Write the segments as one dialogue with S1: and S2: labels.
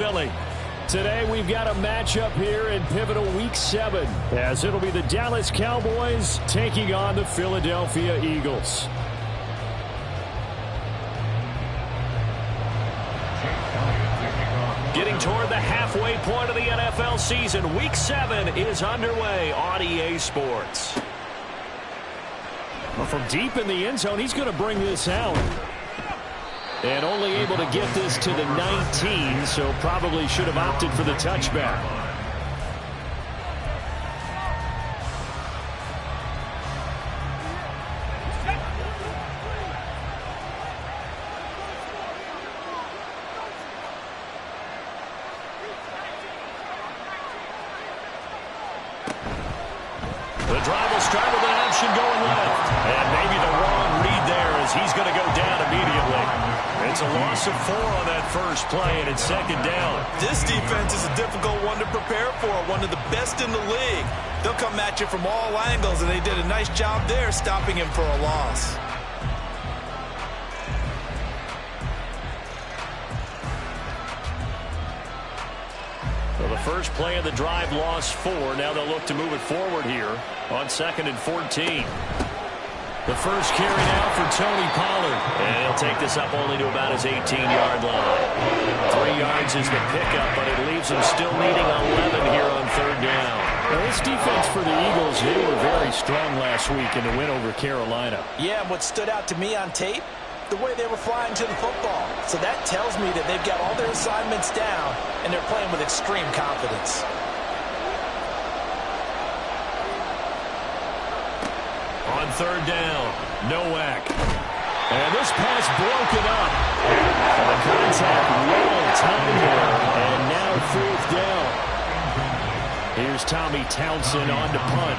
S1: Philly. Today we've got a matchup here in pivotal week 7 as it'll be the Dallas Cowboys taking on the Philadelphia Eagles. Getting toward the halfway point of the NFL season, week 7 is underway on EA Sports. Well, from deep in the end zone, he's going to bring this out. And only able to get this to the 19, so probably should have opted for the touchback. The drive will start with an option going left. And maybe the wrong read there as he's going to go down immediately. It's a loss of 4 on that first play, and it's second down.
S2: This defense is a difficult one to prepare for, one of the best in the league. They'll come at you from all angles, and they did a nice job there stopping him for a loss.
S1: So the first play of the drive lost 4. Now they'll look to move it forward here on 2nd and 14. The first carry now for Tony Pollard. And he'll take this up only to about his 18-yard line. 3 yards is the pickup, but it leaves him still needing 11 here on 3rd down. Now this defense for the Eagles, they were very strong last week in the win over Carolina.
S3: Yeah, and what stood out to me on tape, the way they were flying to the football. So that tells me that they've got all their assignments down, and they're playing with extreme confidence.
S1: On 3rd down, Nowak. And this pass broken up. And the contact well timed here. And now 4th down. Here's Tommy Townsend on to punt.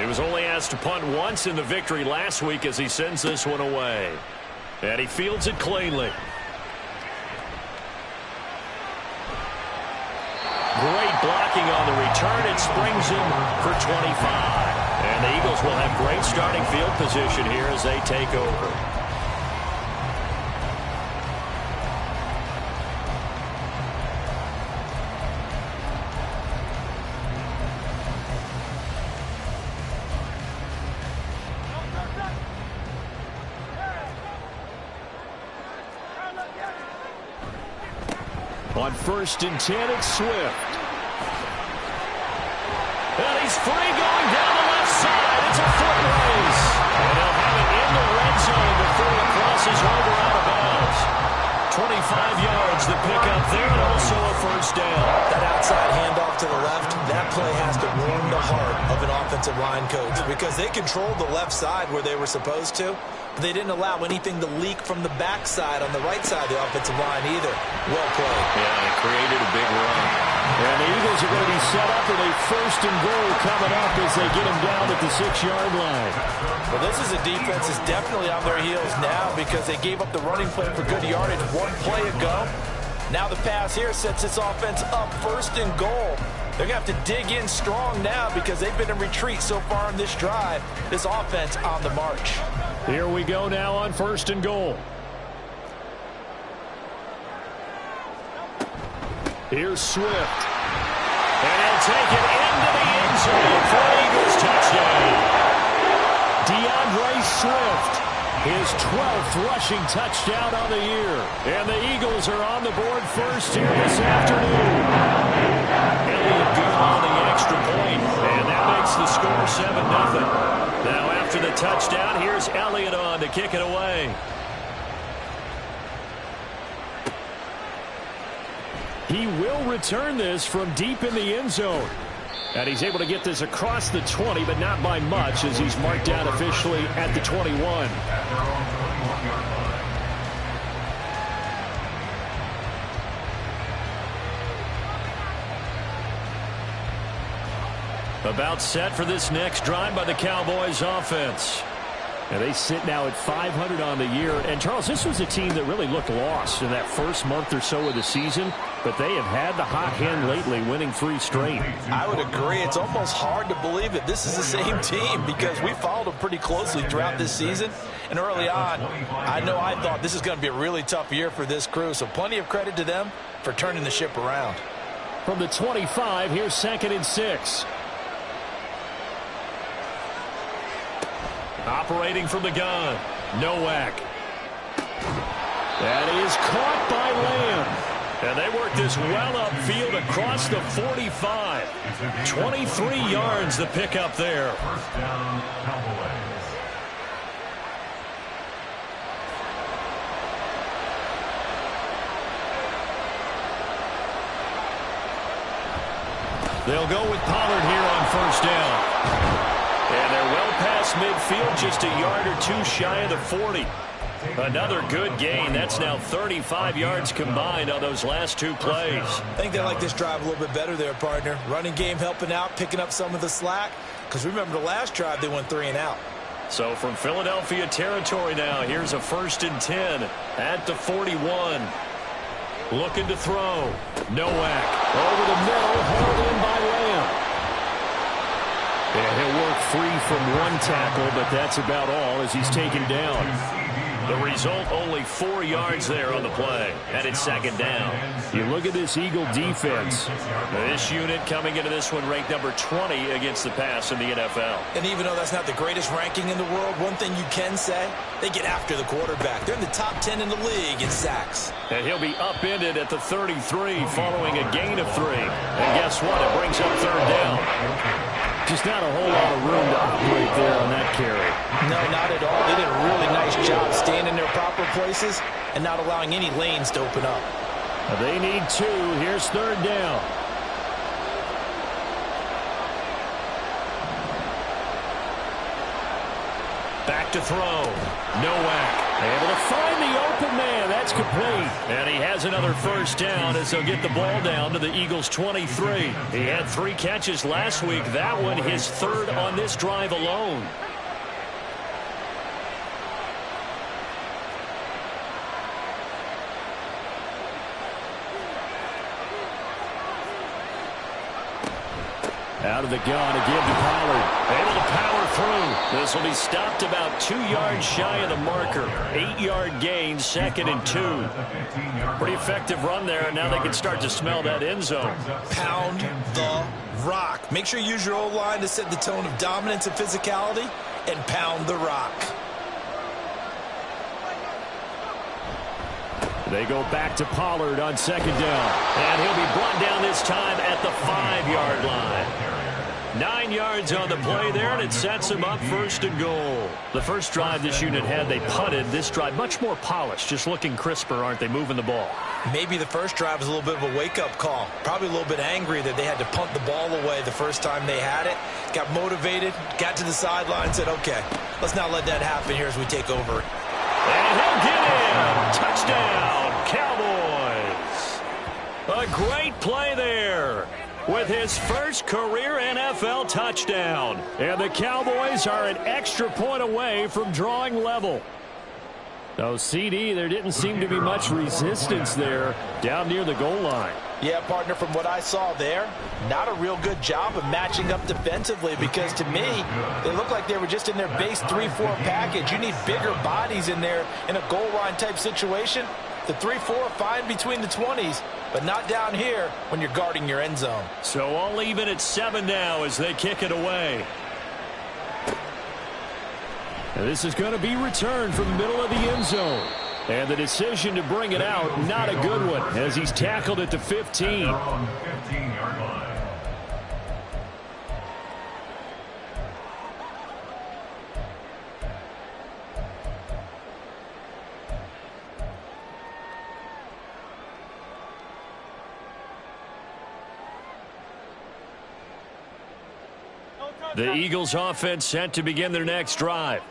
S1: He was only asked to punt once in the victory last week as he sends this one away. And he fields it cleanly. Great blocking on the return. It springs him for 25. And the Eagles will have great starting field position here as they take over. On 1st and 10, it's Swift. And he's free going down the left side. It's a foot race. And they'll have it in the red zone before it crosses over out of bounds. 25 yards the pickup there, and also a first down.
S3: That outside handoff to the left, that play has to warm the heart of an offensive line coach because they controlled the left side where they were supposed to. But they didn't allow anything to leak from the backside on the right side of the offensive line either. Well played.
S1: Yeah, it created a big run. And the Eagles are going to be set up with a 1st and goal coming up as they get him down at the 6-yard line.
S3: Well, this is a defense that's definitely on their heels now because they gave up the running play for good yardage 1 play ago. Now the pass here sets this offense up 1st and goal. They're going to have to dig in strong now because they've been in retreat so far in this drive. This offense on the march.
S1: Here we go now on 1st and goal. Here's Swift. And he'll take it into the end zone for an Eagles touchdown. DeAndre Swift, his 12th rushing touchdown on the year. And the Eagles are on the board first here this afternoon. Elliott good on the extra point, and that makes the score 7-0. Now after the touchdown, here's Elliott on to kick it away. He will return this from deep in the end zone. And he's able to get this across the 20, but not by much as he's marked down officially at the 21. About set for this next drive by the Cowboys offense. And they sit now at 500 on the year. And, Charles, this was a team that really looked lost in that first month or so of the season. But they have had the hot hand lately, winning 3 straight.
S3: I would agree. It's almost hard to believe that this is the same team because we followed them pretty closely throughout this season. And early on, I know I thought this is going to be a really tough year for this crew, so plenty of credit to them for turning the ship around.
S1: From the 25, here's 2nd and 6. Operating from the gun, Nowak. That is caught by Lamb. And they work this well upfield across the 45. 23 yards to pick up there.
S4: First down, Cowboys.
S1: They'll go with Pollard here on first down. And they're well past midfield, just a yard or two shy of the 40. Another good gain. That's now 35 yards combined on those last two plays.
S3: I think they like this drive a little bit better there, partner. Running game helping out, picking up some of the slack. Because remember the last drive, they went 3 and out.
S1: So from Philadelphia territory now, here's a 1st and 10 at the 41. Looking to throw. Nowak over the middle, hauled in by Lamb. And he'll work free from one tackle, but that's about all as he's taken down. The result, only 4 yards there on the play, and it's 2nd down. You look at this Eagle defense. This unit coming into this one ranked number 20 against the pass in the NFL.
S3: And even though that's not the greatest ranking in the world, one thing you can say, they get after the quarterback. They're in the top 10 in the league in sacks.
S1: And he'll be upended at the 33 following a gain of 3. And guess what? It brings up 3rd down. Just not a whole lot of room to operate there on that carry.
S3: No, not at all. They did a really nice job staying in their proper places and not allowing any lanes to open up.
S1: They need 2. Here's 3rd down. Back to throw. Nowak able to find the open man. That's complete. And he has another 1st down as they'll get the ball down to the Eagles' 23. He had 3 catches last week. That one his 3rd on this drive alone. Out of the gun again to Pollard. Able to power through. This will be stopped about 2 yards shy of the marker. 8-yard gain, 2nd and 2. Pretty effective run there, and now they can start to smell that end zone.
S3: Pound the rock. Make sure you use your O-line to set the tone of dominance and physicality, and pound the rock.
S1: They go back to Pollard on 2nd down. And he'll be brought down this time at the 5-yard line. 9 yards on the play there, and it sets him up 1st and goal. The first drive this unit had, they punted. This drive, much more polished, just looking crisper, aren't they, moving the ball?
S3: Maybe the first drive was a little bit of a wake-up call. Probably a little bit angry that they had to punt the ball away the first time they had it. Got motivated, got to the sideline, said, okay, let's not let that happen here as we take over.
S1: And he'll get in. Touchdown, Cowboys. A great play there with his first career NFL touchdown. And the Cowboys are an extra point away from drawing level. So, CD, there didn't seem to be much resistance there down near the goal line.
S3: Yeah, partner, from what I saw there, not a real good job of matching up defensively because, to me, they looked like they were just in their base 3-4 package. You need bigger bodies in there in a goal line type situation. The 3-4 fine between the 20s, but not down here when you're guarding your end zone.
S1: So all even at 7 now as they kick it away. And this is going to be returned from the middle of the end zone. And the decision to bring it out, not a good one, as he's tackled at the 15.
S4: On the 15-yard line.
S1: The Eagles offense set to begin their next drive.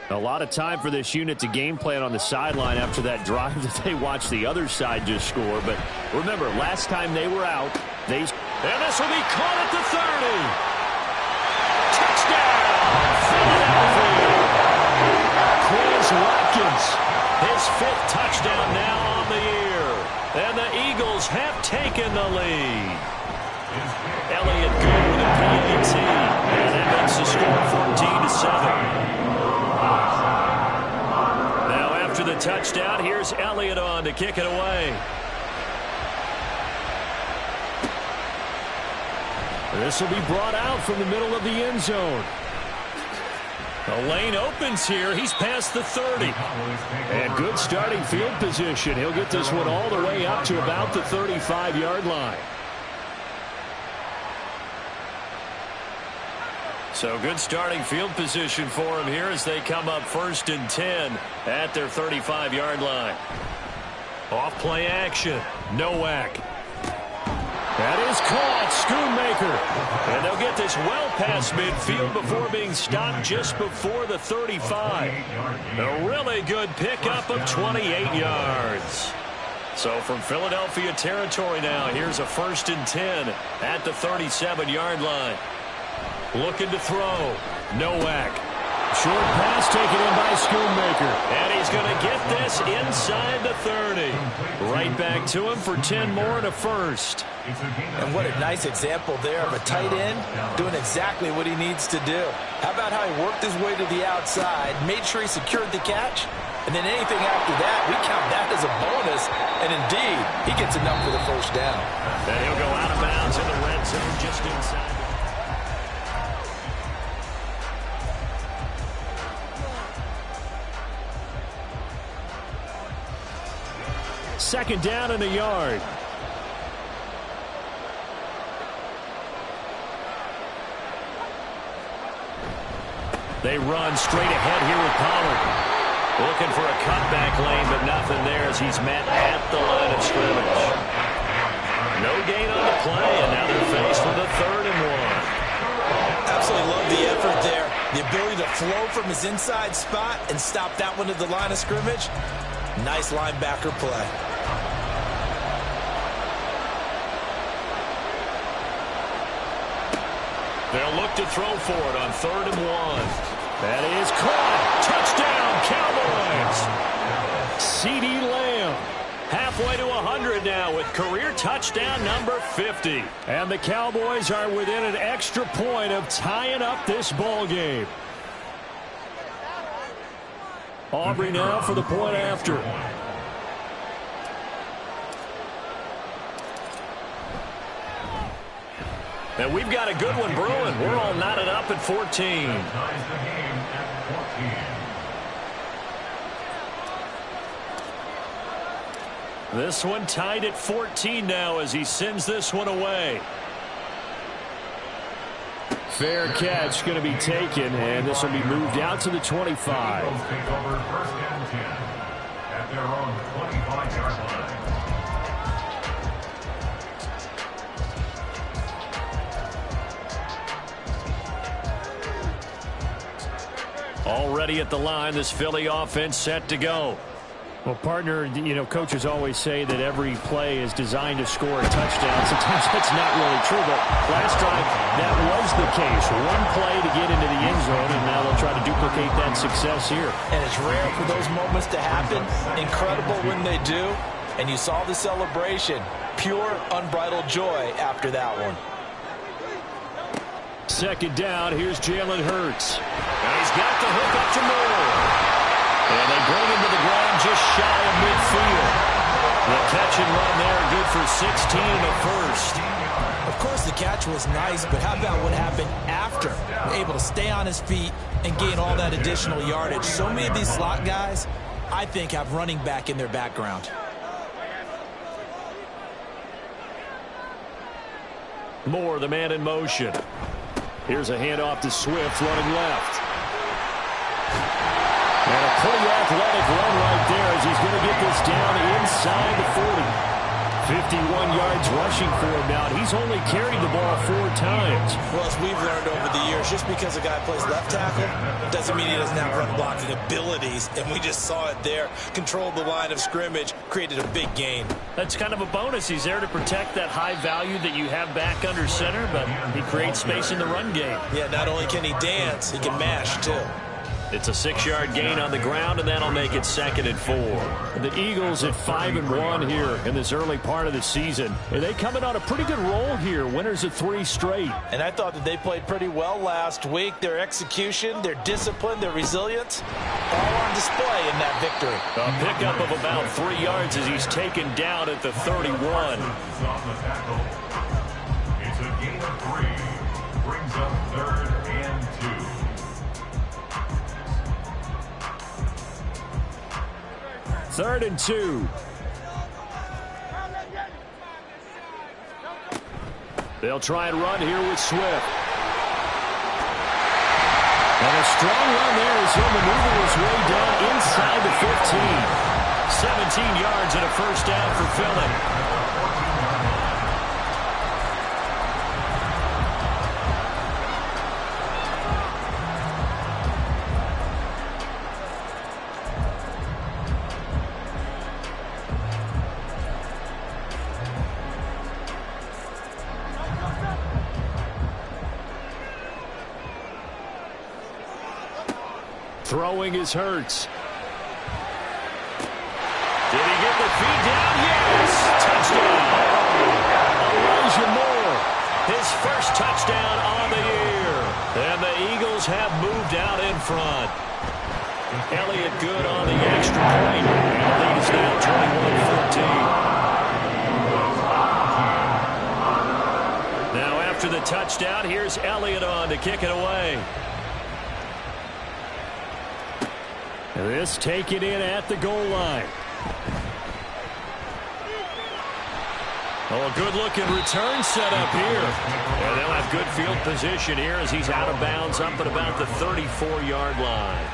S1: A lot of time for this unit to game plan on the sideline after that drive that they watched the other side just score. But remember, last time they were out, and this will be caught at the 30. Touchdown, Philadelphia. Chris Watkins, his 5th touchdown now on the year. And the Eagles have taken the lead. Elliott good with a PAT, and that makes the score 14-7. after the touchdown. Here's Elliott on to kick it away. This will be brought out from the middle of the end zone. The lane opens here. He's past the 30. And good starting field position. He'll get this one all the way up to about the 35-yard line. So good starting field position for him here as they come up 1st and 10 at their 35-yard line. Off play action. Nowak. That is caught. Schoonmaker. And they'll get this well past midfield before being stopped just before the 35. A really good pickup of 28 yards. So from Philadelphia territory now, here's a 1st and 10 at the 37-yard line. Looking to throw. Nowak. Short pass taken in by Schoonmaker. And he's going to get this inside the 30. Right back to him for 10 more and a first.
S3: And what a nice example there of a tight end doing exactly what he needs to do. How about how he worked his way to the outside, made sure he secured the catch, and then anything after that, we count that as a bonus. And indeed, he gets enough for the first down.
S1: Then he'll go out of bounds in the red zone just inside. Second down and a yard. They run straight ahead here with Pollard. Looking for a cutback lane, but nothing there as he's met at the line of scrimmage. No gain on the play, and now they're faced with a 3rd and 1.
S3: Absolutely love the effort there. The ability to flow from his inside spot and stop that one at the line of scrimmage. Nice linebacker play.
S1: They'll look to throw for it on 3rd and 1. That is caught. Touchdown, Cowboys. CeeDee Lamb halfway to 100 now with career touchdown number 50. And the Cowboys are within an extra point of tying up this ball game. Aubrey now for the point after. And we've got a good one brewing. We're all knotted up at 14. This one tied at 14 now as he sends this one away. Fair catch going to be taken, and this will be moved out to the 25.
S4: Eagles take over 1st and 10 at their own 25-yard line.
S1: Already at the line, this Philly offense set to go. Well, partner, you know, coaches always say that every play is designed to score a touchdown. Sometimes that's not really true, but last time that was the case. One play to get into the end zone, and now they'll try to duplicate that success here.
S3: And it's rare for those moments to happen. Incredible when they do. And you saw the celebration. Pure, unbridled joy after that one.
S1: Second down, here's Jalen Hurts. And he's got the hook up to Moore. And they bring him to the ground just shy of midfield. The catch and run there, good for 16 and a first.
S3: Of course, the catch was nice, but how about what happened after? Able to stay on his feet and gain all that additional yardage. So many of these slot guys, I think, have running back in their background.
S1: Moore, the man in motion. Here's a handoff to Swift, running left. And a pretty athletic run right there as he's going to get this down inside the 40. 51 yards rushing for him now. He's only carried the ball 4 times.
S3: Well, as we've learned over the years, just because a guy plays left tackle doesn't mean he doesn't have run blocking abilities. And we just saw it there. Controlled the line of scrimmage, created a big gain.
S1: That's kind of a bonus. He's there to protect that high value that you have back under center, but he creates space in the run game.
S3: Yeah, not only can he dance, he can mash too.
S1: It's a 6-yard gain on the ground, and that'll make it 2nd and 4.
S5: The Eagles at 5-1 here in this early part of the season. And they coming on a pretty good roll here. Winners of 3 straight.
S3: And I thought that they played pretty well last week. Their execution, their discipline, their resilience, all on display in that victory.
S1: A pickup of about 3 yards as he's taken down at the 31.
S4: It's a gain of 3. Brings up 3rd and 2.
S5: Third and 2. They'll try and run here with Swift. And a strong run there as he'll maneuver his way down inside the 15.
S1: 17 yards and a first down for Philly.
S5: Throwing is Hurts.
S1: Did he get the feet down? Yes! Touchdown! Elijah Moore, his first touchdown on the year. And the Eagles have moved out in front. Elliott good on the extra point. And the lead is now 21-14. Now after the touchdown, here's Elliott on to kick it away.
S5: This taken in at the goal line.
S1: Oh, a good-looking return set up here. And they'll have good field position here as he's out of bounds up at about the 34-yard line.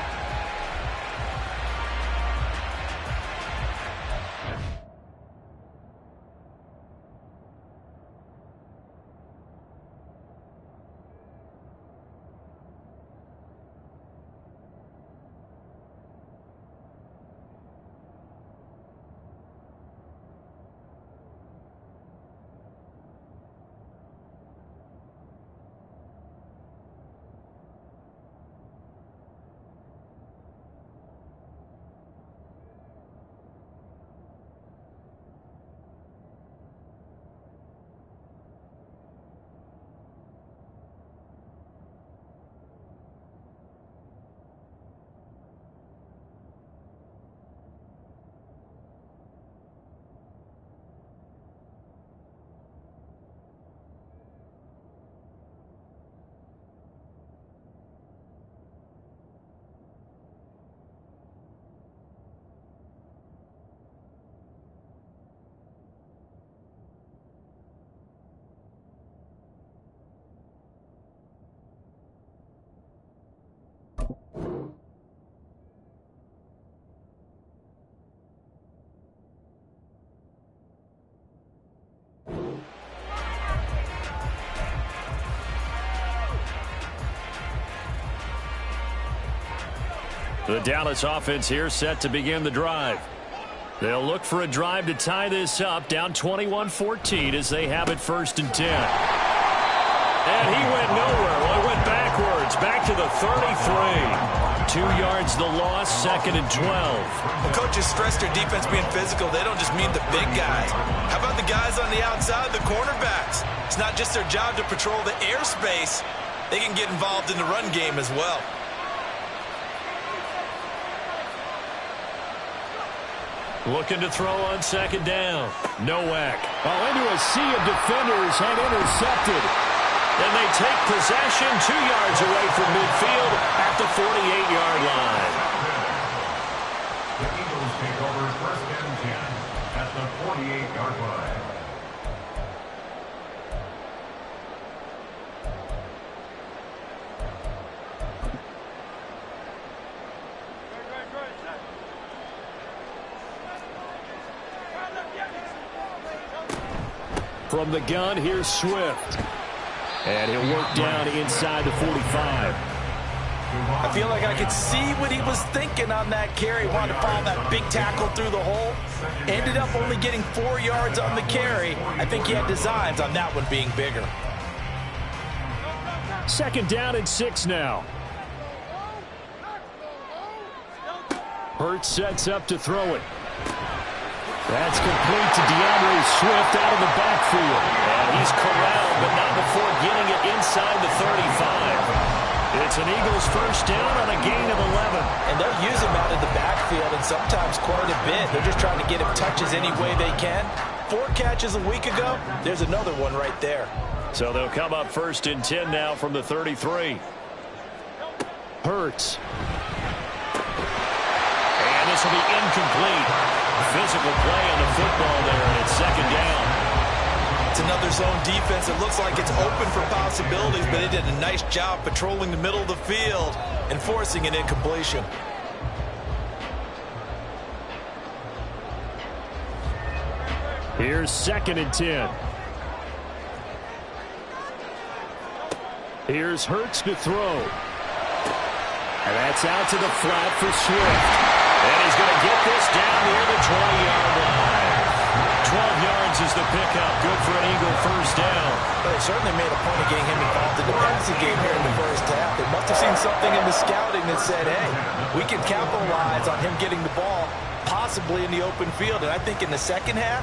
S1: The Dallas offense here set to begin the drive. They'll look for a drive to tie this up, down 21-14 as they have it 1st and 10. And he went nowhere. Well, he went backwards, back to the 33. 2 yards the loss, 2nd and 12.
S2: Well, coaches stress their defense being physical. They don't just mean the big guys. How about the guys on the outside, the cornerbacks? It's not just their job to patrol the airspace. They can get involved in the run game as well.
S1: Looking to throw on 2nd down. Nowak.
S5: Oh, into a sea of defenders and intercepted.
S1: And they take possession 2 yards away from midfield at the 48-yard line.
S4: The Eagles take over 1st and 10 at the 48-yard line.
S5: From the gun, here's Swift. And he'll work down inside the 45.
S3: I feel like I could see what he was thinking on that carry. Wanted to follow that big tackle through the hole. Ended up only getting 4 yards on the carry. I think he had designs on that one being bigger.
S5: 2nd down and 6 now. Hurts sets up to throw it. That's complete to DeAndre Swift out of the backfield.
S3: And he's corralled, but not before getting it inside the 35.
S5: It's an Eagles first down on a gain of 11.
S3: And they'll use him out of the backfield, and sometimes quite a bit. They're just trying to get him touches any way they can. 4 catches a week ago. There's another one right there.
S5: So they'll come up first and 10 now from the 33. Hurts.
S1: And this will be incomplete. Physical play on the football there, and it's second down.
S2: It's another zone defense. It looks like it's open for possibilities, but they did a nice job patrolling the middle of the field and forcing an incompletion.
S5: Here's second and 10. Here's Hurts to throw. And that's out to the flat for Swift.
S1: And he's going to get this down near the 20-yard line. 12 yards is the pickup. Good for an Eagle first down.
S3: Well, they certainly made a point of getting him involved in the passing game here in the first half. They must have seen something in the scouting that said, hey, we can capitalize on him getting the ball, possibly in the open field. And I think in the second half,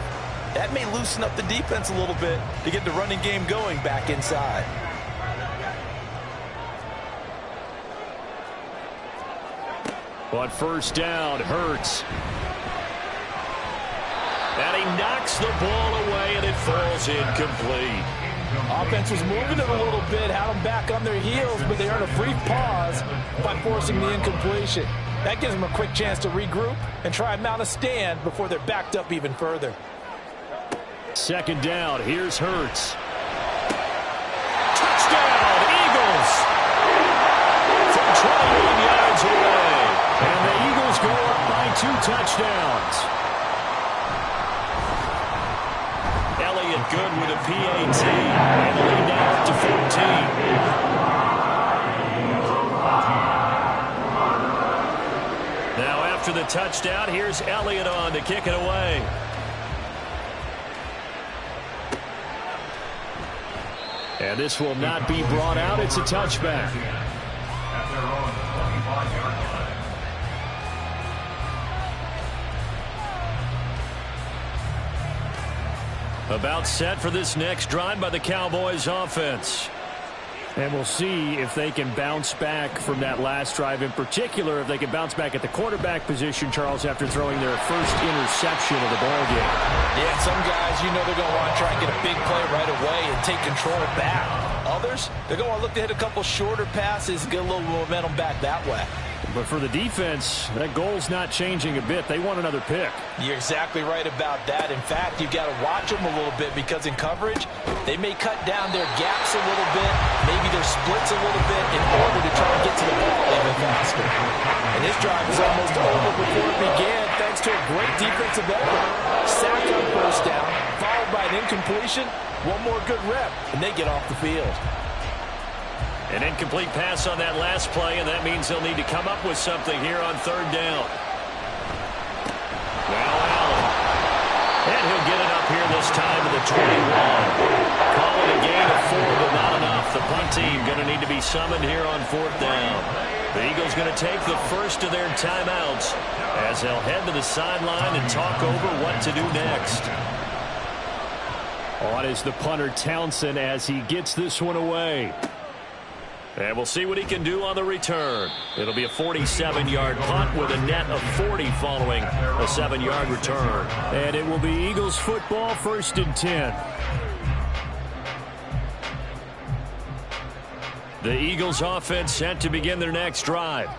S3: that may loosen up the defense a little bit to get the running game going back inside.
S5: But first down, Hurts. And he knocks the ball away, and it falls incomplete.
S3: Offense was moving it a little bit, had them back on their heels, but they earned a brief pause by forcing the incompletion. That gives them a quick chance to regroup and try and mount a stand before they're backed up even further.
S5: Second down, here's Hurts.
S1: Touchdown, Eagles! From 21 yards away.
S5: And the Eagles go up by 2 touchdowns.
S1: Elliott good with a PAT. And lead now up to 14. Now after the touchdown, here's Elliott on to kick it away.
S5: And this will not be brought out. It's a touchback.
S4: At their own 25-yard line.
S1: About set for this next drive by the Cowboys offense.
S5: And we'll see if they can bounce back from that last drive, in particular if they can bounce back at the quarterback position, Charles, after throwing their first interception of the ballgame.
S3: Yeah, some guys, you know they're going to want to try and get a big play right away and take control back. Others, they're going to look to hit a couple shorter passes and get a little momentum back that way.
S5: But for the defense, that goal's not changing a bit. They want another pick.
S3: You're exactly right about that. In fact, you've got to watch them a little bit because in coverage, they may cut down their gaps a little bit, maybe their splits a little bit in order to try and get to the ball even faster. And this drive is almost over before it began thanks to a great defensive effort. Sack on first down, followed by an incompletion, one more good rep, and they get off the field.
S1: An incomplete pass on that last play, and that means they'll need to come up with something here on third down. Well, Allen. And he'll get it up here this time to the 21. Call it a gain of 4, but not enough. The punt team going to need to be summoned here on fourth down. The Eagles going to take the first of their timeouts as they'll head to the sideline and talk over what to do next.
S5: On is the punter Townsend as he gets this one away.
S1: And we'll see what he can do on the return. It'll be a 47-yard punt with a net of 40 following a 7-yard return.
S5: And it will be Eagles football, first and 10.
S1: The Eagles offense set to begin their next drive.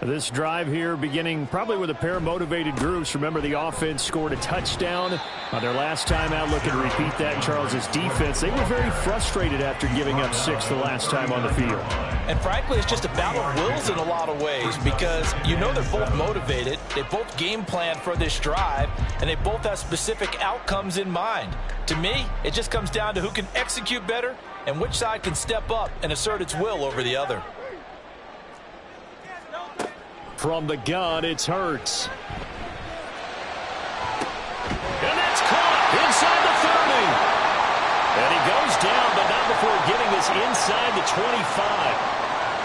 S5: This drive here beginning probably with a pair of motivated groups. Remember, the offense scored a touchdown on their last time out. Looking to repeat that in Charles's defense. They were very frustrated after giving up 6 the last time on the field.
S3: And frankly, it's just a battle of wills in a lot of ways because you know they're both motivated. They both game plan for this drive, and they both have specific outcomes in mind. To me, it just comes down to who can execute better and which side can step up and assert its will over the other.
S5: From the gun, it's Hurts.
S1: And that's caught inside the 30. And he goes down, but not before getting this inside the 25.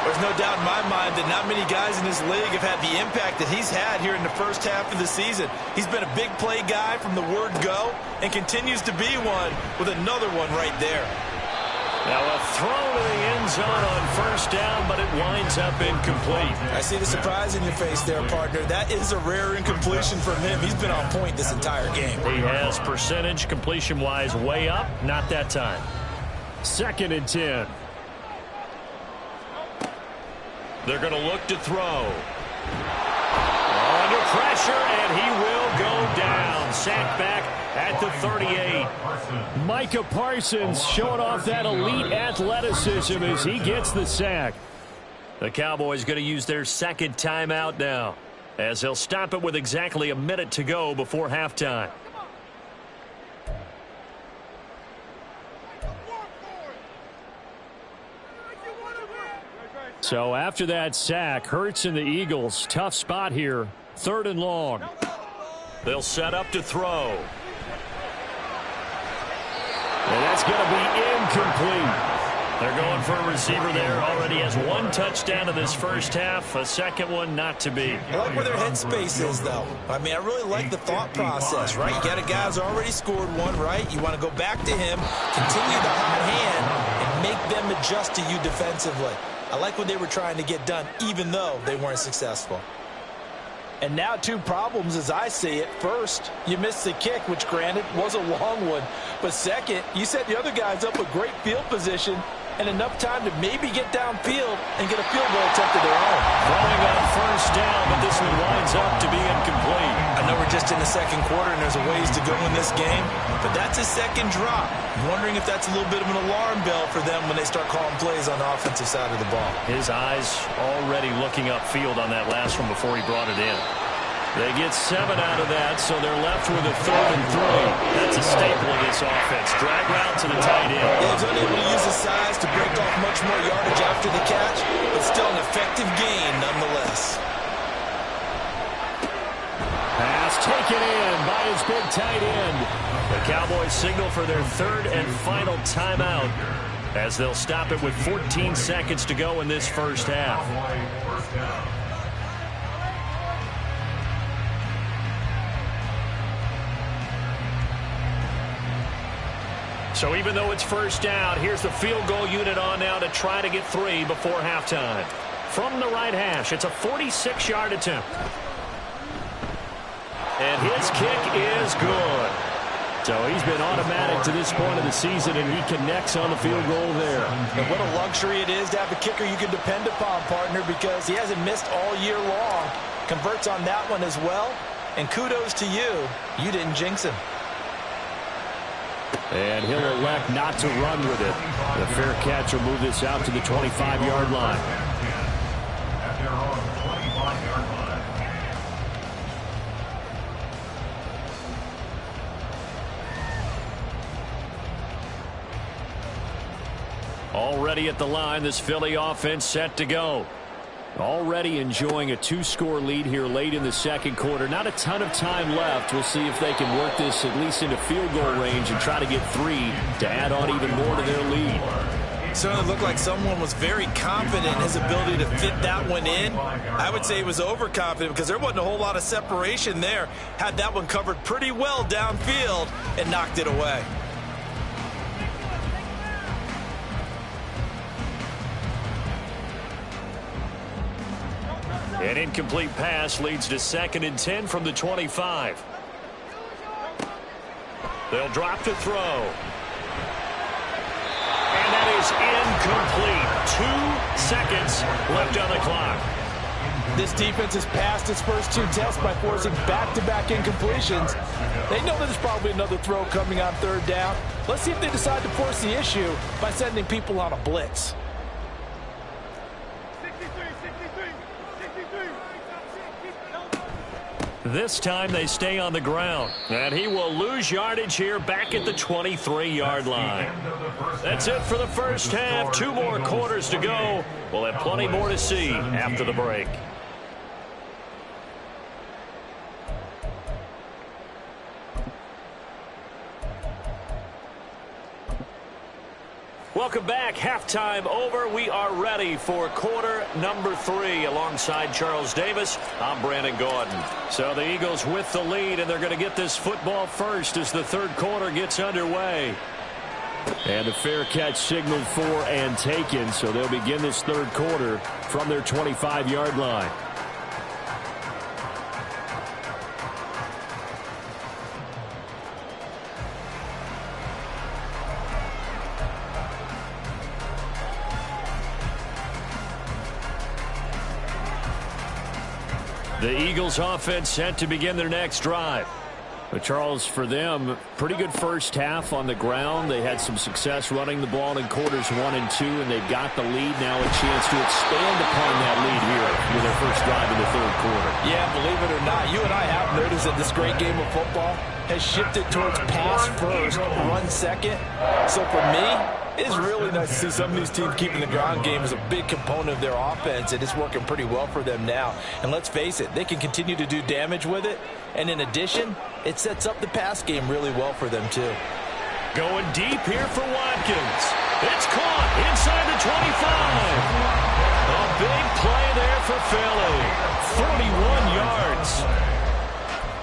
S2: There's no doubt in my mind that not many guys in this league have had the impact that he's had here in the first half of the season. He's been a big play guy from the word go and continues to be one with another one right there.
S5: Now a throw to the end zone on first down, but it winds up incomplete.
S2: I see the surprise in your face there, partner. That is a rare incompletion from him. He's been on point this entire game.
S5: He has percentage completion-wise way up, not that time. 2nd and 10. They're going to look to throw. Under pressure, and he will go down. Sacked back at the 38. Micah Parsons showing off that elite athleticism as he gets the sack. The Cowboys going to use their 2nd timeout now, as they'll stop it with exactly a minute to go before halftime. So after that sack, Hurts and the Eagles, tough spot here. 3rd and long. They'll set up to throw. And that's going to be incomplete. They're going for a receiver there. Already has 1 touchdown in this first half. A 2nd one not to be.
S2: I like where their headspace is, though. I mean, I really like the thought process, right? You got a guy who's already scored one, right? You want to go back to him, continue the hot hand, and make them adjust to you defensively. I like what they were trying to get done, even though they weren't successful.
S3: And now 2 problems as I see it. First, you missed the kick, which granted was a long one. But second, you set the other guys up with great field position and enough time to maybe get downfield and get a field goal attempt of their own.
S5: Throwing on first down, but this one winds up to be incomplete.
S2: I know we're just in the 2nd quarter and there's a ways to go in this game, but that's a 2nd drop. I'm wondering if that's a little bit of an alarm bell for them when they start calling plays on the offensive side of the ball.
S5: His eyes already looking upfield on that last one before he brought it in. They get 7 out of that, so they're left with a 3rd and 3. That's a staple of this offense. Drag route to the tight end.
S2: Yeah, he's unable to use his size to break off much more yardage after the catch, but still an effective gain nonetheless.
S5: Pass taken in by his big tight end. The Cowboys signal for their 3rd and final timeout as they'll stop it with 14 seconds to go in this first half. So even though it's first down, here's the field goal unit on now to try to get 3 before halftime. From the right hash, it's a 46-yard attempt. And his kick is good. So he's been automatic to this point of the season, and he connects on the field goal there.
S3: And what a luxury it is to have a kicker you can depend upon, partner, because he hasn't missed all year long. Converts on that one as well. And kudos to you. You didn't jinx him.
S5: And he'll elect not to run with it. The fair catch will move this out to the 25-yard line.
S4: At their own 25-yard line.
S5: Already at the line, this Philly offense set to go. Already enjoying a 2-score lead here late in the 2nd quarter. Not a ton of time left. We'll see if they can work this at least into field goal range and try to get 3 to add on even more to their lead.
S2: Certainly looked like someone was very confident in his ability to fit that one in. I would say he was overconfident because there wasn't a whole lot of separation there. Had that one covered pretty well downfield and knocked it away.
S5: An incomplete pass leads to 2nd and 10 from the 25. They'll drop to throw. And that is incomplete. 2 seconds left on the clock.
S3: This defense has passed its first 2 tests by forcing back-to-back incompletions. They know there's probably another throw coming on 3rd down. Let's see if they decide to force the issue by sending people on a blitz.
S5: This time they stay on the ground. And he will lose yardage here back at the 23-yard line. That's it for the first half. 2 more quarters to go. We'll have plenty more to see after the break.
S1: Welcome back. Halftime over. We are ready for quarter number 3. Alongside Charles Davis, I'm Brandon Gordon. So the Eagles with the lead, and they're going to get this football first as the third quarter gets underway. And a fair catch signaled for and taken, so they'll begin this third quarter from their 25-yard line. The Eagles offense set to begin their next drive. But Charles, for them, pretty good first half on the ground. They had some success running the ball in quarters 1 and 2, and they've got the lead now, a chance to expand upon that lead here with their first drive in the third quarter.
S3: Yeah, believe it or not, you and I have noticed that this great game of football has shifted towards pass first, run second. So for me, it's really nice to see some of these teams keeping the ground game as a big component of their offense, and it's working pretty well for them now. And let's face it, they can continue to do damage with it. And in addition, it sets up the pass game really well for them, too.
S1: Going deep here for Watkins. It's caught inside the 25. A big play there for Philly. 41 yards.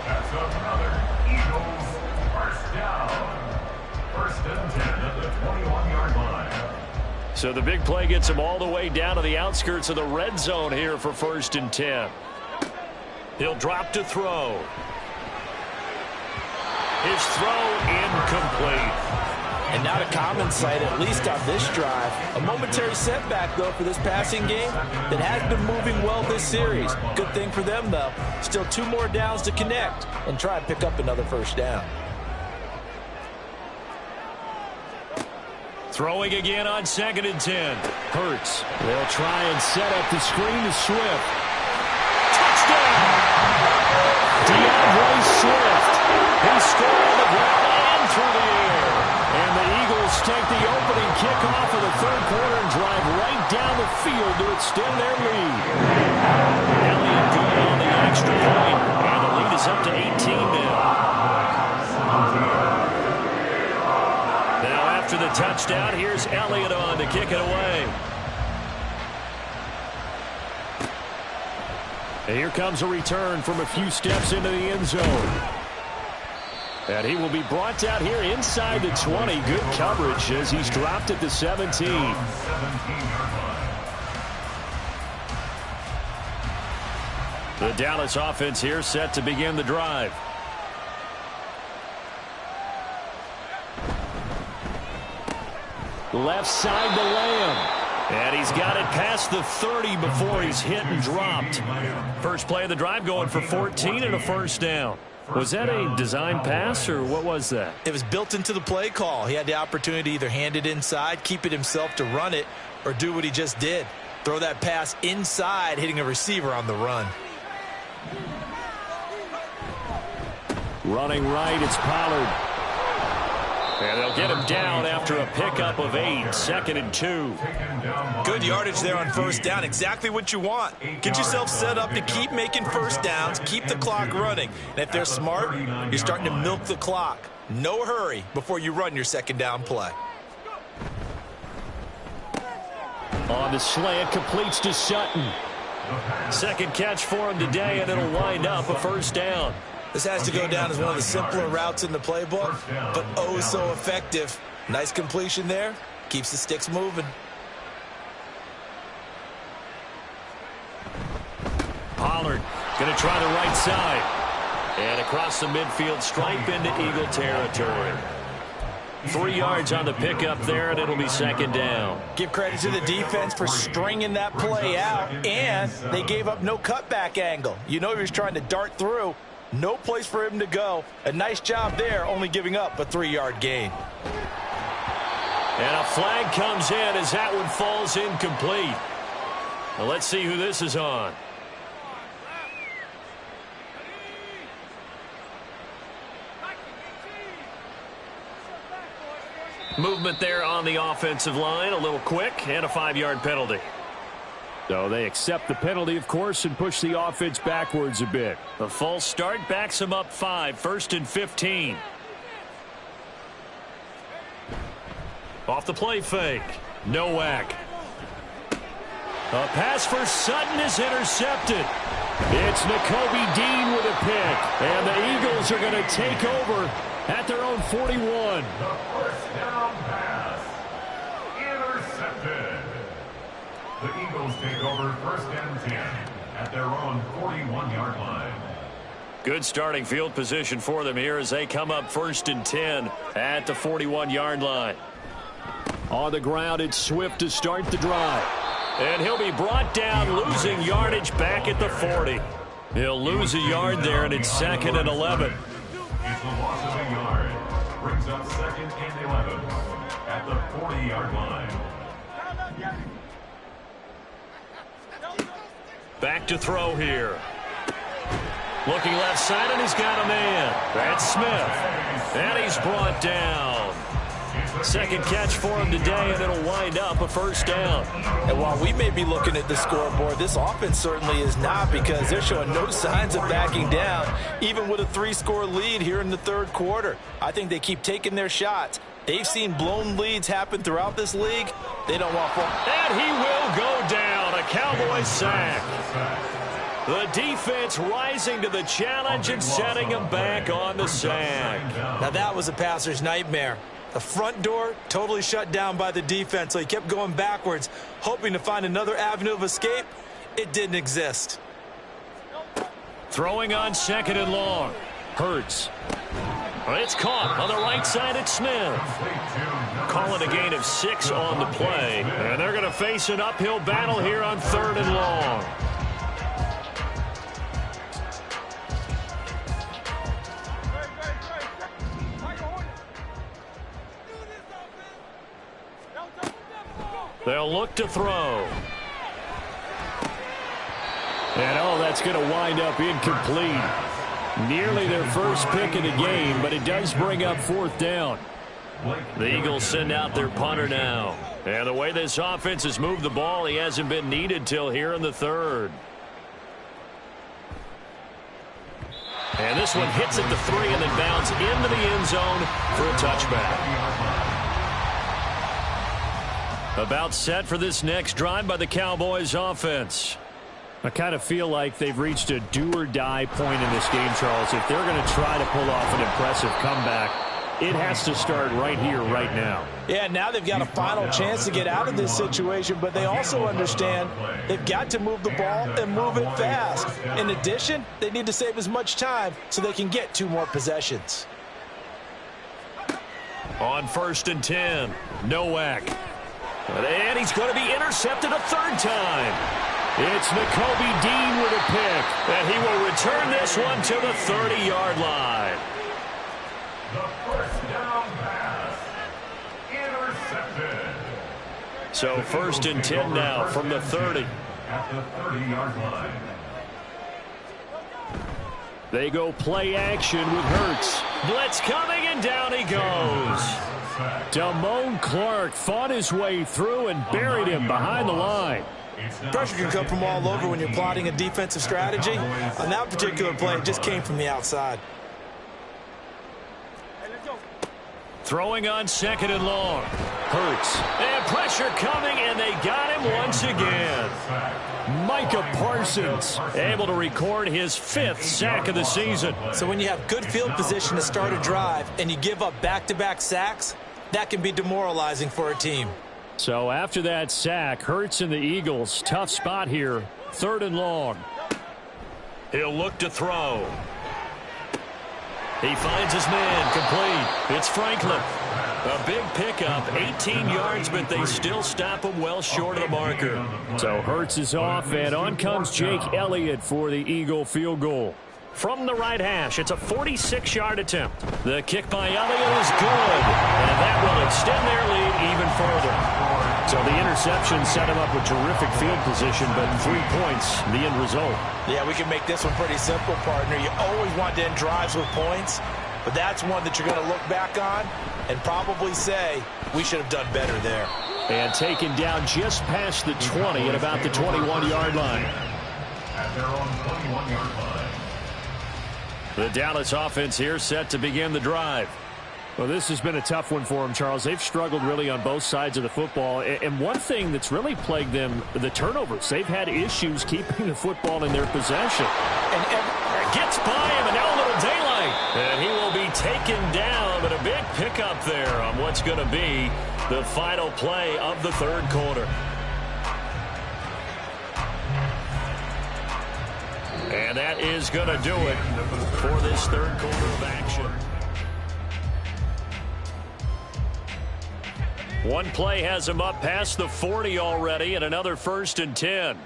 S4: That's another Eagles first down. First and 10 at the 21-yard line.
S1: So the big play gets him all the way down to the outskirts of the red zone here for first and 10. He'll drop to throw. His throw incomplete.
S3: And not a common sight, at least on this drive. A momentary setback, though, for this passing game that has been moving well this series. Good thing for them, though. Still 2 more downs to connect and try and pick up another first down.
S1: Throwing again on 2nd and 10. Hurts. They'll try and set up the screen to Swift. Touchdown! DeAndre Swift. He scored on the ground and through the air. And the Eagles take the opening kickoff of the third quarter and drive right down the field to extend their lead. Elliott good on the extra point. And the lead is up to 18 now. Now after the touchdown, here's Elliott on to kick it away. And here comes a return from a few steps into the end zone. And he will be brought down here inside the 20. Good coverage as he's dropped at the 17. The Dallas offense here set to begin the drive. Left side to Lamb. And he's got it past the 30 before he's hit and dropped. First play of the drive going for 14 and a first down. Was that a design pass, or what was that?
S2: It was built into the play call. He had the opportunity to either hand it inside, keep it himself to run it, or do what he just did. Throw that pass inside, hitting a receiver on the run.
S1: Running right, it's Pollard. And they'll get him down after a pickup of 8. 2nd and 2.
S2: Good yardage there on first down. Exactly what you want. Get yourself set up to keep making first downs, keep the clock running. And if they're smart, you're starting to milk the clock. No hurry before you run your second down play.
S1: On the slant, completes to Sutton. Second catch for him today, and it'll wind up a first down.
S2: This has to go down as one of the simpler routes in the playbook, but oh so effective. Nice completion there. Keeps the sticks moving.
S1: Pollard going to try the right side. And across the midfield stripe into Eagle territory. 3 yards on the pickup there, and it'll be second down.
S3: Give credit to the defense for stringing that play out, and they gave up no cutback angle. You know he was trying to dart through. No place for him to go. A nice job there, only giving up a 3-yard gain.
S1: And a flag comes in as that one falls incomplete. Well, let's see who this is on. Movement there on the offensive line, a little quick, and a 5-yard penalty. So they accept the penalty, of course, and push the offense backwards a bit. The false start backs them up 5, 1st and 15. Off the play fake. Nowak. A pass for Sutton is intercepted. It's Nakobe Dean with a pick. And the Eagles are going to take over at their own 41.
S4: The first down pass. Intercepted. The Eagles take over 1st and 10 at their own 41-yard line.
S1: Good starting field position for them here as they come up 1st and 10 at the 41-yard line. On the ground, it's Swift to start the drive. And he'll be brought down, losing yardage back at the 40. He'll lose a yard there, and it's 2nd and 11.
S4: It's a loss of a yard. Brings up 2nd and 11 at the 40-yard line.
S1: Back to throw here. Looking left side, and he's got a man. That's Smith. And he's brought down. 2nd catch for him today, and it'll wind up a 1st down.
S3: And while we may be looking at the scoreboard, this offense certainly is not, because they're showing no signs of backing down, even with a 3-score lead here in the 3rd quarter. I think they keep taking their shots. They've seen blown leads happen throughout this league. They don't want full.
S1: And he will go down. A Cowboys sack. The defense rising to the challenge and setting him back on the sack.
S2: Now that was a passer's nightmare. The front door totally shut down by the defense, so he kept going backwards, hoping to find another avenue of escape. It didn't exist.
S1: Throwing on 2nd and long. Hurts. It's caught on the right side at Smith. Calling a gain of 6 on the play. And they're going to face an uphill battle here on 3rd and long. They'll look to throw. And, oh, that's going to wind up incomplete. Nearly their first pick of the game, but it does bring up 4th down. The Eagles send out their punter now. And the way this offense has moved the ball, he hasn't been needed till here in the 3rd. And this one hits at the 3 and then bounds into the end zone for a touchback. About set for this next drive by the Cowboys offense. I kind of feel like they've reached a do-or-die point in this game, Charles. If they're going to try to pull off an impressive comeback, it has to start right here, right now.
S3: Yeah, now they've got a final chance to get out of this situation, but they also understand they've got to move the ball and move it fast. In addition, they need to save as much time so they can get 2 more possessions.
S1: On 1st and 10, Nowak. And he's going to be intercepted a 3rd time. It's Nakobe Dean with a pick, and he will return this one to the 30-yard line.
S4: The first down pass. Intercepted.
S1: So 1st and 10 now from the 30.
S4: At the 30-yard line.
S5: They go play action with Hurts.
S1: Blitz coming, and down he goes.
S5: Damone Clark fought his way through and buried him behind the line.
S2: Pressure can come from all over when you're plotting a defensive strategy. On that particular play, it just came from the outside.
S1: Throwing on 2nd and long. Hurts. And pressure coming, and they got him once again. Micah Parsons able to record his 5th sack of the season.
S2: So when you have good field position to start a drive and you give up back-to-back sacks, that can be demoralizing for a team.
S5: So after that sack, Hurts and the Eagles, tough spot here, 3rd and long.
S1: He'll look to throw. He finds his man, complete. It's Franklin. A big pickup, 18 yards, but they still stop him well short of the marker.
S5: So Hurts is off, and on comes Jake Elliott for the Eagle field goal.
S1: From the right hash, it's a 46-yard attempt. The kick by Elliott is good, and that will extend their lead even further. So the interception set him up with terrific field position, but 3 points, the end result.
S3: Yeah, we can make this one pretty simple, partner. You always want to end drives with points, but that's one that you're going to look back on and probably say, we should have done better there.
S5: And taken down just past the 20 at about the 21-yard line.
S4: At their own 21-yard line.
S1: The Dallas offense here set to begin the drive.
S5: Well, this has been a tough one for them, Charles. They've struggled really on both sides of the football. And one thing that's really plagued them, the turnovers. They've had issues keeping the football in their possession.
S3: And
S5: gets by him, and now a little daylight. And he will be taken down, but a big pickup there on what's going to be the final play of the third quarter. And that is going to do it for this third quarter of action. One play has him up past the 40 already, and another 1st and 10.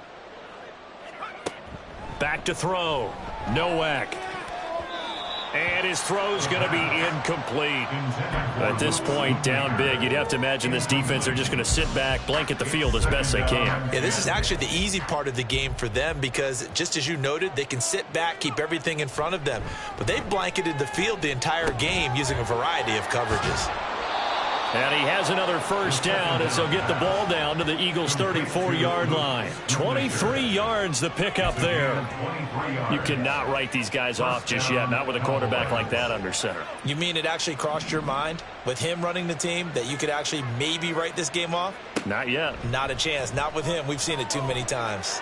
S5: Back to throw. Nowak. And his throw's going to be incomplete. At this point, down big, you'd have to imagine this defense, they're just going to sit back, blanket the field as best they can.
S2: Yeah, this is actually the easy part of the game for them because, just as you noted, they can sit back, keep everything in front of them. But they've blanketed the field the entire game using a variety of coverages.
S5: And he has another 1st down as they'll get the ball down to the Eagles' 34-yard line. 23 yards the pickup there. You cannot write these guys off just yet, not with a quarterback like that under center.
S2: You mean it actually crossed your mind with him running the team that you could actually maybe write this game off?
S5: Not yet.
S2: Not a chance. Not with him. We've seen it too many times.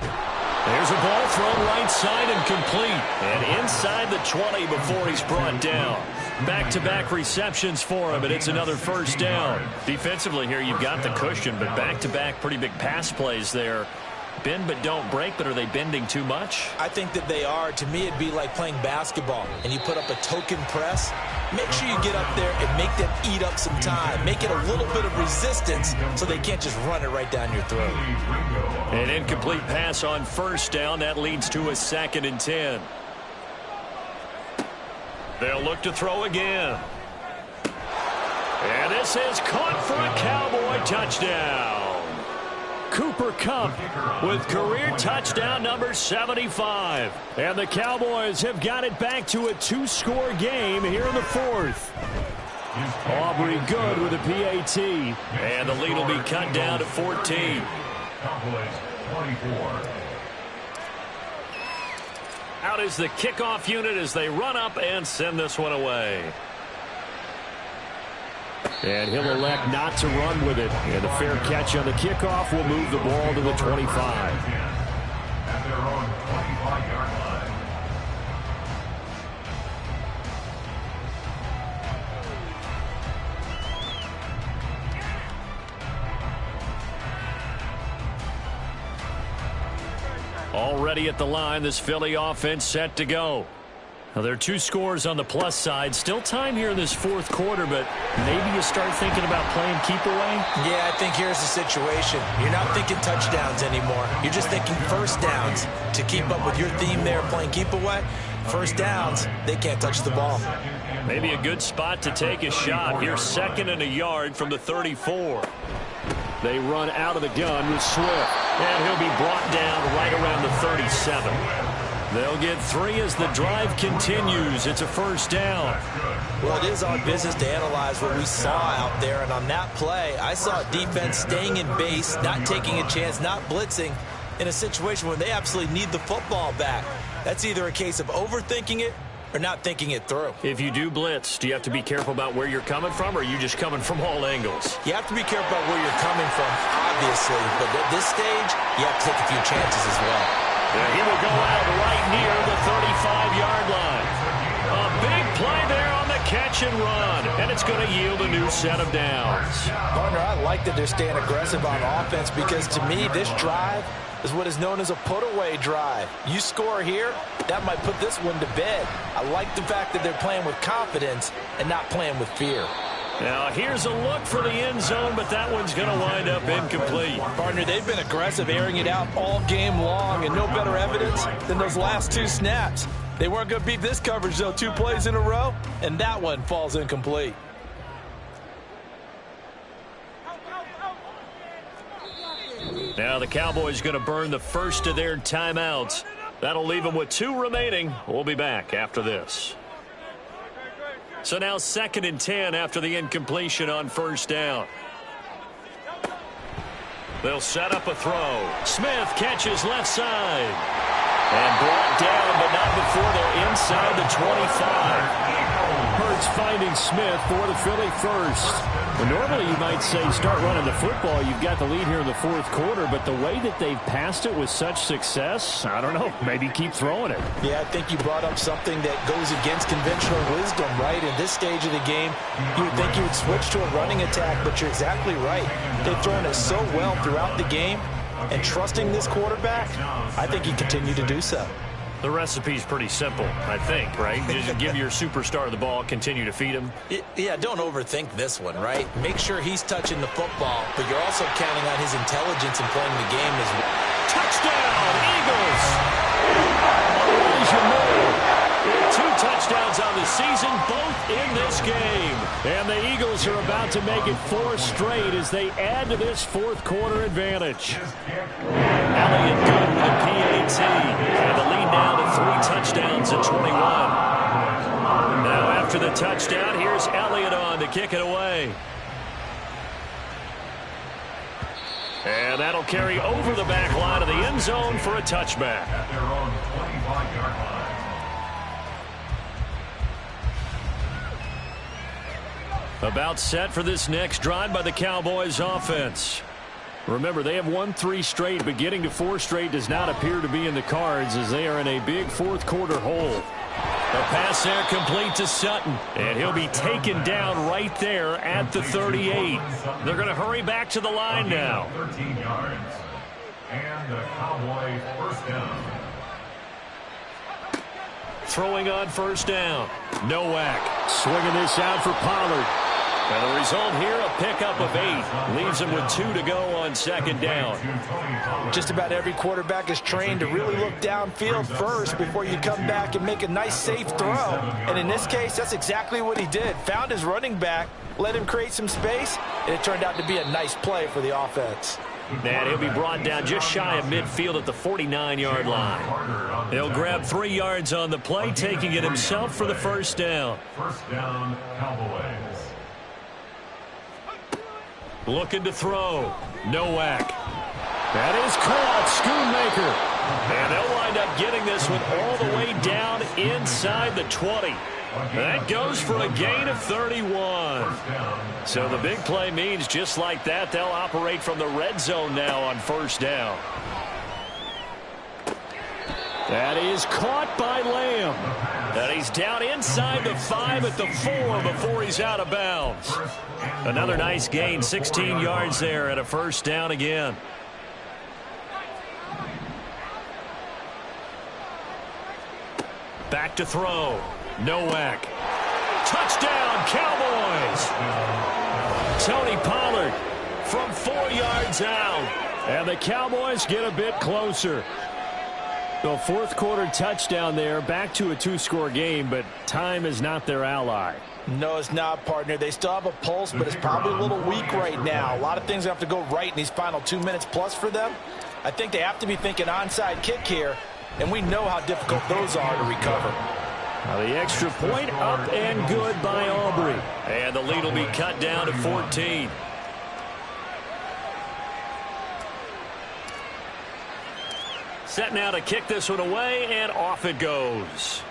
S5: There's a ball thrown right side and complete. And inside the 20 before he's brought down. Back-to-back receptions for him, and it's another 1st down. Defensively here, you've got the cushion, but back-to-back pretty big pass plays there. Bend but don't break, but are they bending too much?
S2: I think that they are. To me, it'd be like playing basketball, and you put up a token press. Make sure you get up there and make them eat up some time. Make it a little bit of resistance so they can't just run it right down your throat.
S5: An incomplete pass on 1st down. That leads to a 2nd and 10. They'll look to throw again. And this is caught for a Cowboy touchdown. Cooper Kupp with career touchdown number 75. And the Cowboys have got it back to a 2-score game here in the 4th. Aubrey good with a PAT. And the lead will be cut down to 14.
S4: Cowboys 24.
S5: Out is the kickoff unit as they run up and send this one away. And he'll elect not to run with it. And the fair catch on the kickoff will move the ball to the 25.
S4: At their own 25-yard line.
S5: Already at the line, this Philly offense set to go. Now, there are 2 scores on the plus side. Still time here in this 4th quarter, but maybe you start thinking about playing keep away?
S2: Yeah, I think here's the situation. You're not thinking touchdowns anymore. You're just thinking 1st downs. To keep up with your theme there, playing keep away, 1st downs, they can't touch the ball.
S5: Maybe a good spot to take a shot. Here's 2nd and a yard from the 34. They run out of the gun with Swift. And he'll be brought down right around the 37. They'll get 3 as the drive continues. It's a 1st down.
S2: Well, it is our business to analyze what we saw out there. And on that play, I saw defense staying in base, not taking a chance, not blitzing in a situation where they absolutely need the football back. That's either a case of overthinking it or not thinking it through.
S5: If you do blitz, do you have to be careful about where you're coming from, or are you just coming from all angles?
S2: You have to be careful about where you're coming from, obviously. But at this stage, you have to take a few chances as well.
S5: Yeah, he will go out right near the 35-yard line. A big play there on the catch and run, and it's going to yield a new set of downs.
S3: Partner, I like that they're staying aggressive on offense because, to me, this drive is what is known as a put-away drive. You score here, that might put this one to bed. I like the fact that they're playing with confidence and not playing with fear.
S5: Now, here's a look for the end zone, but that one's going to wind up incomplete.
S3: Partner, they've been aggressive, airing it out all game long, and no better evidence than those last 2 snaps. They weren't going to beat this coverage, though, 2 plays in a row, and that one falls incomplete.
S5: Now the Cowboys going to burn the first of their timeouts. That'll leave them with 2 remaining. We'll be back after this. So now 2nd and 10 after the incompletion on 1st down. They'll set up a throw. Smith catches left side. And brought down, but not before they're inside the 25. It's finding Smith for the Philly first. Well, normally you might say start running the football. You've got the lead here in the fourth quarter, but the way that they've passed it with such success, I don't know, maybe keep throwing it.
S3: Yeah, I think you brought up something that goes against conventional wisdom, right? In this stage of the game, you would think you would switch to a running attack, but you're exactly right. They've thrown it so well throughout the game, and trusting this quarterback, I think you continue to do so.
S5: The recipe's pretty simple, I think, right? Just give your superstar the ball, continue to feed him.
S3: Yeah, don't overthink this one, right? Make sure he's touching the football, but you're also counting on his intelligence in playing the game as well.
S5: Touchdown, Eagles! Elijah Moore with 2 touchdowns on the season, both in this game. And the Eagles are about to make it 4 straight as they add to this fourth quarter advantage. Elliott good with a PAT. And the lead now to 3 touchdowns at 21. Now after the touchdown, here's Elliott on to kick it away. And that'll carry over the back line of the end zone for a touchback.
S4: At their own 25-yard line.
S5: About set for this next drive by the Cowboys offense. Remember, they have won 3 straight, but getting to 4 straight does not appear to be in the cards as they are in a big fourth quarter hole. The pass there complete to Sutton, and he'll be taken down right there at the 38. They're going to hurry back to the line now.
S4: 13 yards. And the Cowboys first down.
S5: Throwing on first down. Nowak swinging this out for Pollard. And the result here, a pickup of 8. Leaves him with 2 to go on second down.
S3: Just about every quarterback is trained to really look downfield first before you come back and make a nice, safe throw. And in this case, that's exactly what he did. Found his running back, let him create some space, and it turned out to be a nice play for the offense.
S5: And he'll be brought down just shy of midfield at the 49-yard line. He'll grab 3 yards on the play, taking it himself for the first down.
S4: First down, Cowboys.
S5: Looking to throw. Nowak. That is caught. Schoonmaker. And they'll wind up getting this one all the way down inside the 20. That goes for a gain of 31. So the big play means just like that, they'll operate from the red zone now on first down. That is caught by Lamb. And he's down inside the 5 at the 4 before he's out of bounds. Another nice gain, 16 yards there and a first down again. Back to throw. Nowak. Touchdown, Cowboys! Tony Pollard from 4 yards out. And the Cowboys get a bit closer. The fourth quarter touchdown there, back to a 2-score game, but time is not their ally.
S3: No, it's not, partner. They still have a pulse, but it's probably a little weak right now. A lot of things have to go right in these final 2 minutes plus for them. I think they have to be thinking onside kick here, and we know how difficult those are to recover.
S5: Now the extra point up and good by Aubrey. And the lead will be cut down to 14. Set now to kick this one away, and off it goes.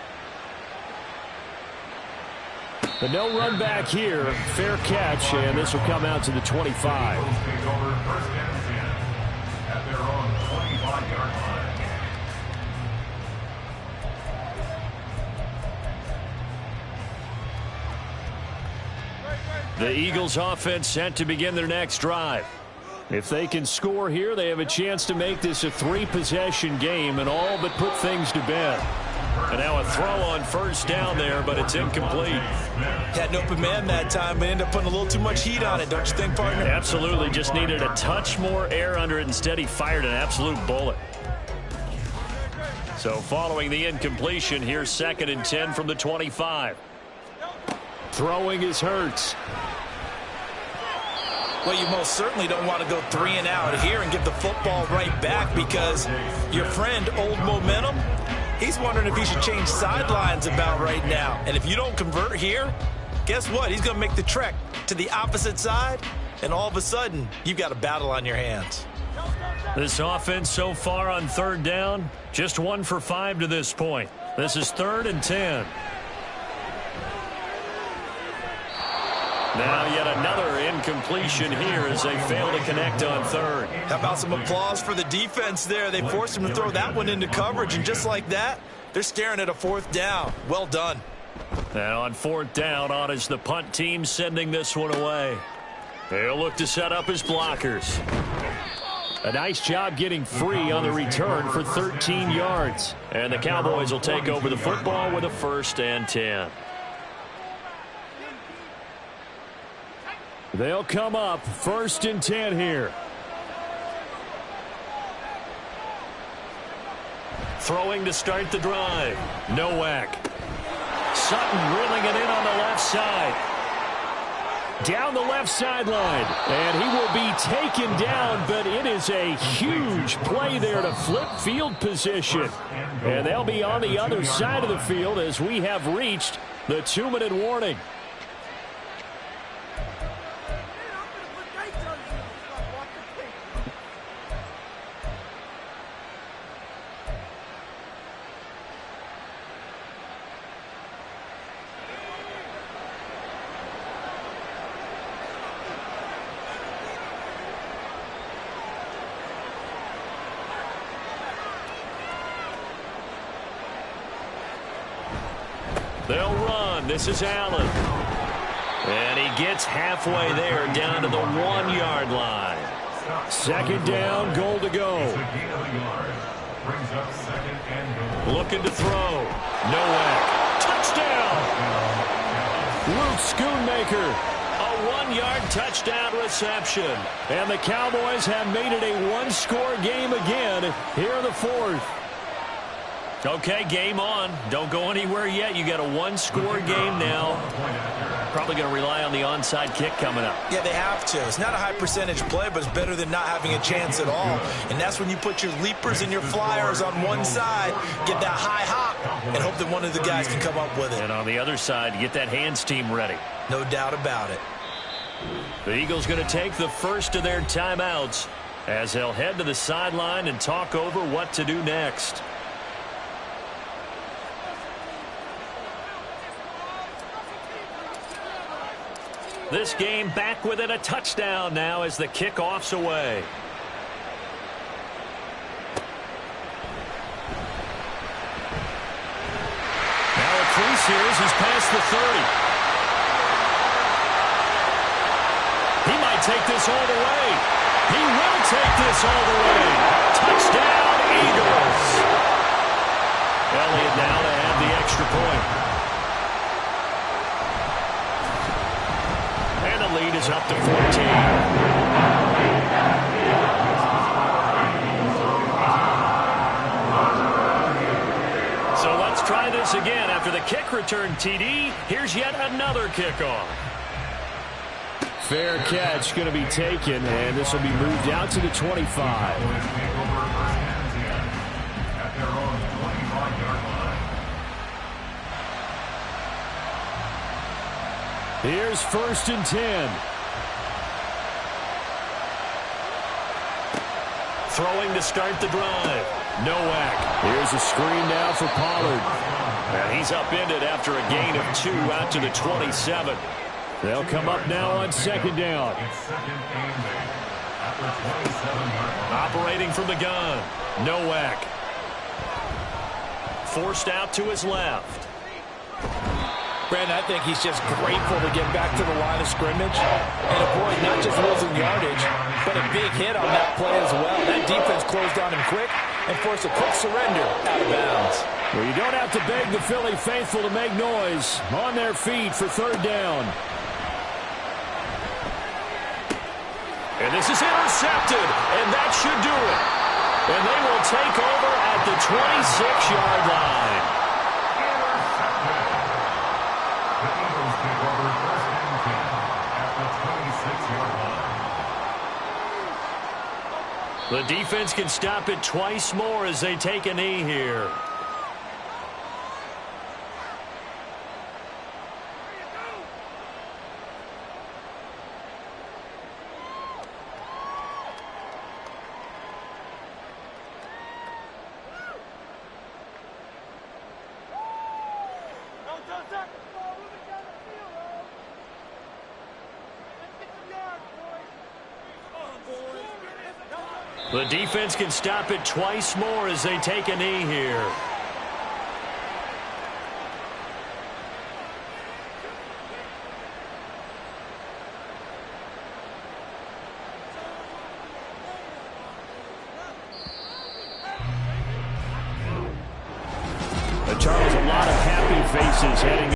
S5: The no run back here, fair catch, and this will come out to the 25.
S4: At their own 25-yard line.
S5: The Eagles offense set to begin their next drive. If they can score here, they have a chance to make this a 3-possession game and all but put things to bed. And now a throw on first down there, but it's incomplete.
S3: Had an open man that time, but ended up putting a little too much heat on it, don't you think, partner?
S5: Absolutely. Just needed a touch more air under it. Instead, he fired an absolute bullet. So following the incompletion, here's 2nd and 10 from the 25. Throwing is Hurts.
S3: Well, you most certainly don't want to go 3 and out here and give the football right back because your friend, Old Momentum, he's wondering if he should change sidelines about right now. And if you don't convert here, guess what? He's going to make the trek to the opposite side, and all of a sudden, you've got a battle on your hands.
S5: This offense so far on 3rd down, just 1 for 5 to this point. This is 3rd and 10. Now yet another incompletion here as they fail to connect on third.
S2: How about some applause for the defense there? They forced him to throw that one into coverage, and just like that, they're staring at a fourth down. Well done.
S5: And on fourth down, on is the punt team sending this one away. They'll look to set up his blockers. A nice job getting free on the return for 13 yards. And the Cowboys will take over the football with a 1st and 10. They'll come up 1st and 10 here. Throwing to start the drive. Nowak. Sutton reeling it in on the left side. Down the left sideline. And he will be taken down, but it is a huge play there to flip field position. And they'll be on the other side of the field as we have reached the 2-minute warning. They'll run. This is Allen. And he gets halfway there down to the 1-yard line. 2nd down, goal to go. Looking to throw. Nowak. Touchdown. Luke Schoonmaker. A 1-yard touchdown reception. And the Cowboys have made it a one-score game again here in the 4th. Okay, game on. Don't go anywhere yet. You got a one-score game now. Probably going to rely on the onside kick coming up.
S2: Yeah, they have to. It's not a high-percentage play, but it's better than not having a chance at all. And that's when you put your leapers and your flyers on one side, get that high hop, and hope that one of the guys can come up with it.
S5: And on the other side, get that hands team ready.
S2: No doubt about it.
S5: The Eagles going to take the first of their timeouts as they'll head to the sideline and talk over what to do next. This game back within a touchdown now as the kickoff's away. Now a free series is past the 30. He might take this all the way. He will take this all the way. Touchdown, Eagles. Elliott now to add the extra point. Lead is up to 14. So let's try this again. After the kick return TD, here's yet another kickoff. Fair catch going to be taken, and this will be moved out to the 25. Here's 1st and 10. Throwing to start the drive. Nowak. Here's a screen now for Pollard. And he's upended after a gain of 2 out to the 27. They'll come up now on 2nd down. Operating from the gun. Nowak. Forced out to his left.
S3: Brandon, I think he's just grateful to get back to the line of scrimmage and avoid not just losing yardage, but a big hit on that play as well. That defense closed on him quick and forced a quick surrender out of bounds.
S5: Well, you don't have to beg the Philly faithful to make noise. On their feet for 3rd down. And this is intercepted, and that should do it. And they will take over at the 26-yard line. The defense can stop it twice more as they take a knee here.
S1: The defense can stop it twice more as they take a knee here. Charles, a lot of happy faces heading